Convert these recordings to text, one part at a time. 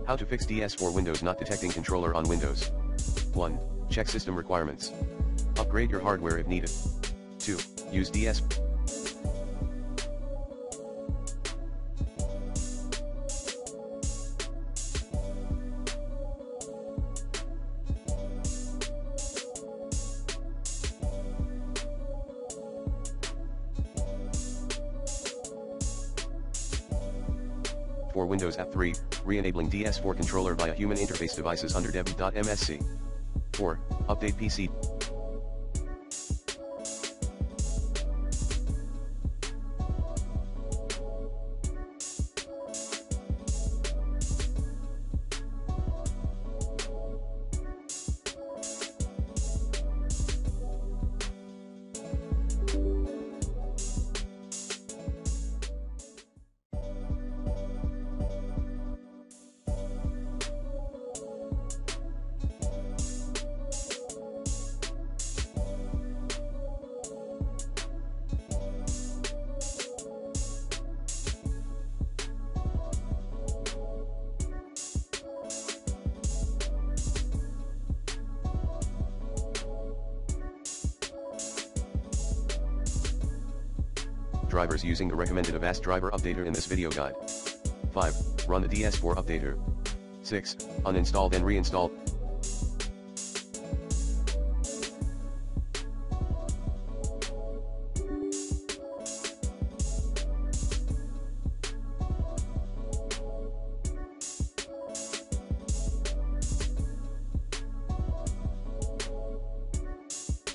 How to fix DS4Windows not detecting controller on Windows. 1. Check system requirements. Upgrade your hardware if needed. 2. Use DS. For Windows App 3, re-enabling DS4 controller via human interface devices under dev.msc. 4. Update PC. Drivers using the recommended Avast driver updater in this video guide. 5. Run the DS4 updater. 6. Uninstall then reinstall.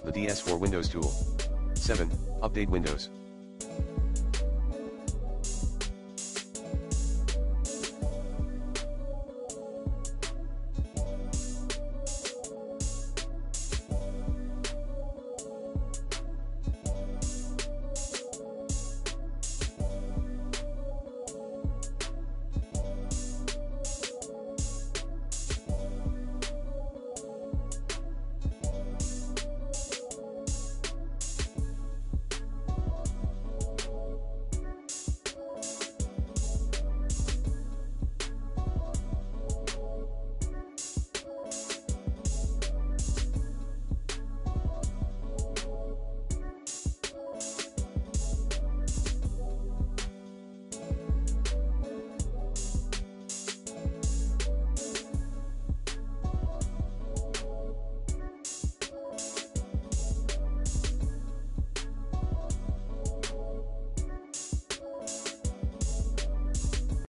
The DS4 Windows tool. 7. Update Windows.